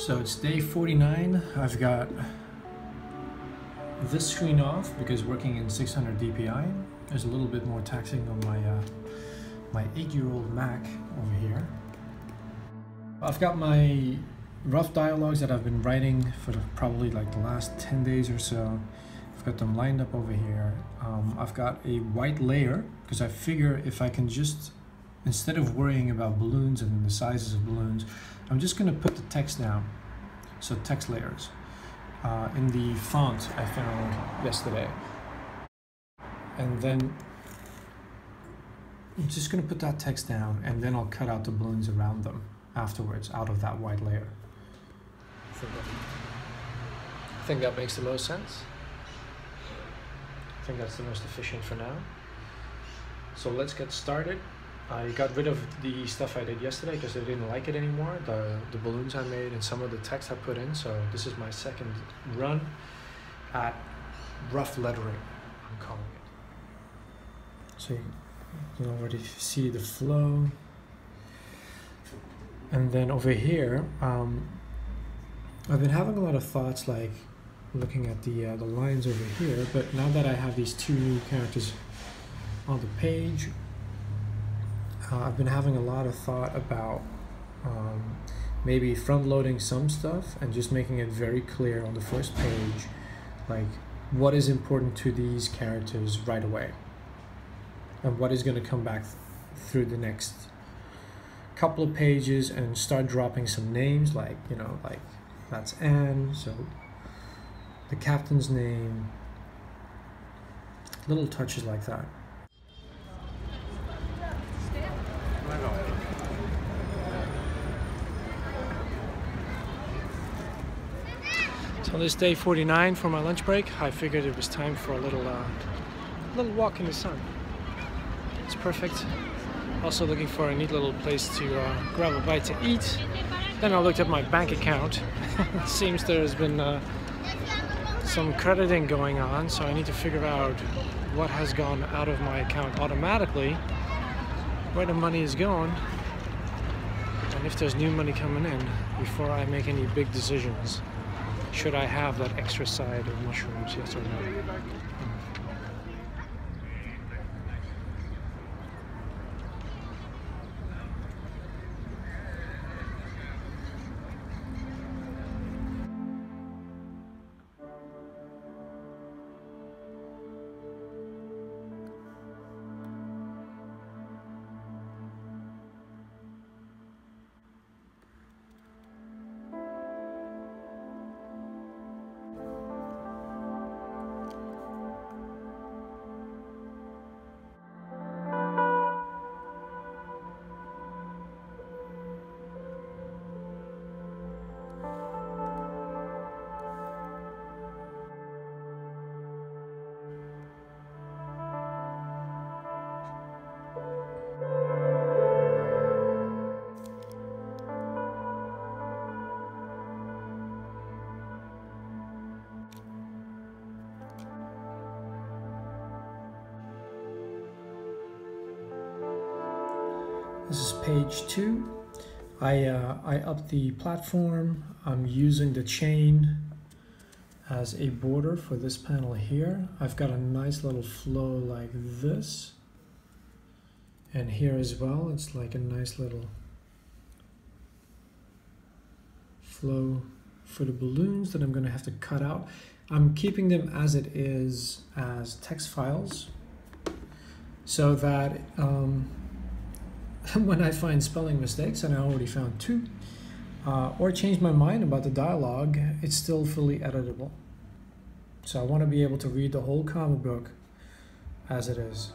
So it's day 49. I've got this screen off because working in 600 dpi is a little bit more taxing on my 8-year-old Mac over here. I've got my rough dialogues that I've been writing for probably like the last 10 days or so. I've got them lined up over here. I've got a white layer because I figure if I can just, instead of worrying about balloons and the sizes of balloons, I'm just going to put the text down. So text layers in the font I found yesterday. And then I'm just going to put that text down, and then I'll cut out the balloons around them afterwards out of that white layer. I think that makes the most sense. I think that's the most efficient for now. So let's get started. I got rid of the stuff I did yesterday because I didn't like it anymore, the balloons I made and some of the text I put in. So this is my second run at rough lettering, I'm calling it. So you can already see the flow. And then over here, I've been having a lot of thoughts, like looking at the lines over here, but now that I have these two new characters on the page, I've been having a lot of thought about maybe front-loading some stuff and just making it very clear on the first page, like what is important to these characters right away and what is going to come back through the next couple of pages, and start dropping some names, like, you know, like that's Anne, so the captain's name, little touches like that. So this day 49 for my lunch break, I figured it was time for a little walk in the sun. It's perfect. Also looking for a neat little place to grab a bite to eat. Then I looked at my bank account. It seems there's been some crediting going on, so I need to figure out what has gone out of my account automatically, where the money is going, and if there's new money coming in before I make any big decisions. Should I have that extra side of mushrooms, yes or no? This is page 2. I upped the platform. I'm using the chain as a border for this panel here. I've got a nice little flow like this. And here as well, it's like a nice little flow for the balloons that I'm going to have to cut out. I'm keeping them as it is as text files so that when I find spelling mistakes, and I already found 2, or change my mind about the dialogue, it's still fully editable. So I want to be able to read the whole comic book as it is.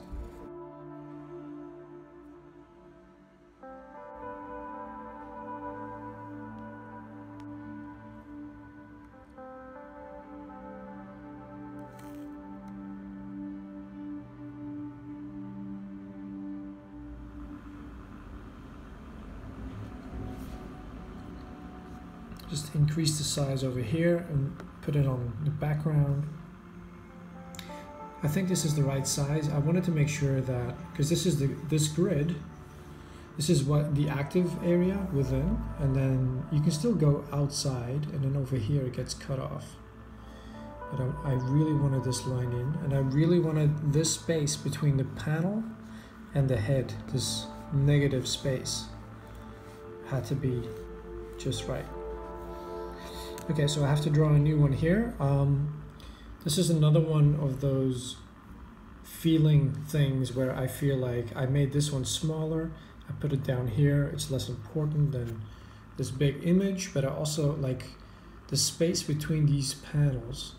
Just increase the size over here and put it on the background. I think this is the right size. I wanted to make sure that, because this is this grid This is what the active area within, and then you can still go outside, and then over here it gets cut off. But I really wanted this line in, and I really wanted this space between the panel and the head, this negative space, had to be just right. Okay, so I have to draw a new one here. This is another one of those feeling things where I feel like I made this one smaller. I put it down here. It's less important than this big image, but I also like the space between these panels.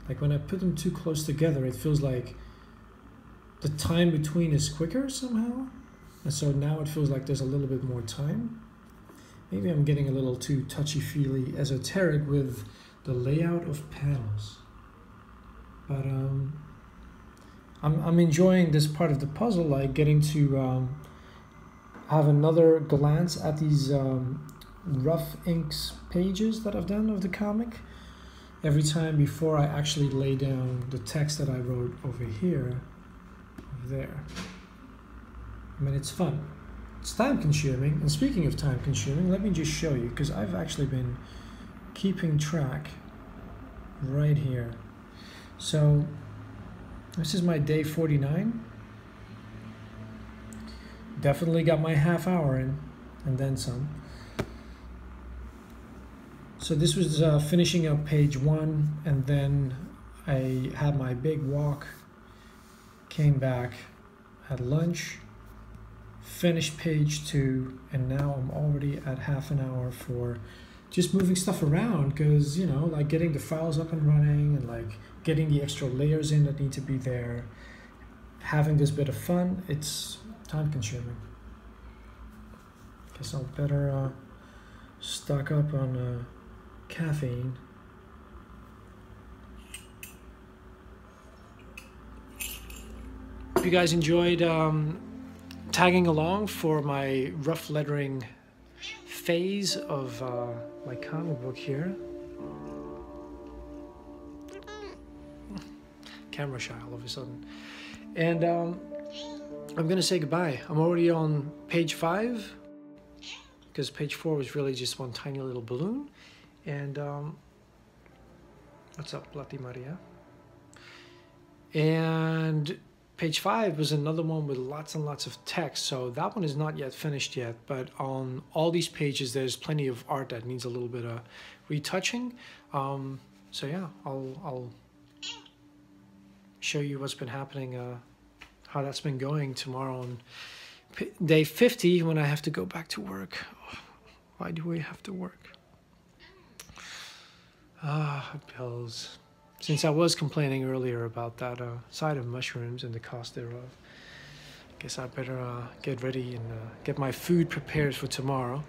Like when I put them too close together, it feels like the time between is quicker somehow. And so now it feels like there's a little bit more time. Maybe I'm getting a little too touchy-feely, esoteric with the layout of panels. But I'm enjoying this part of the puzzle, like getting to have another glance at these rough inks pages that I've done of the comic. Every time before I actually lay down the text that I wrote over here, over there. I mean, it's fun. It's time consuming, and speaking of time consuming, let me just show you, because I've actually been keeping track right here. So this is my day 49. Definitely got my half hour in, and then some. So this was finishing up page 1, and then I had my big walk, came back, had lunch, finished page 2, and now I'm already at half an hour for just moving stuff around, because, you know, like getting the files up and running, and like getting the extra layers in that need to be there, having this bit of fun. It's time consuming. Guess I'll better stock up on caffeine. Hope you guys enjoyed tagging along for my rough lettering phase of my comic book here. Camera shy all of a sudden. And I'm gonna say goodbye. I'm already on page 5, because page 4 was really just one tiny little balloon. And what's up, Lati Maria? And page 5 was another one with lots and lots of text, so that one is not yet finished yet, but on all these pages there's plenty of art that needs a little bit of retouching. So yeah, I'll show you what's been happening, how that's been going tomorrow on day 50, when I have to go back to work. Why do we have to work? Bills. Since I was complaining earlier about that side of mushrooms and the cost thereof, I guess I better get ready and get my food prepared for tomorrow.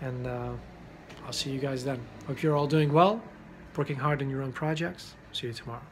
And I'll see you guys then. Hope you're all doing well, working hard in your own projects. See you tomorrow.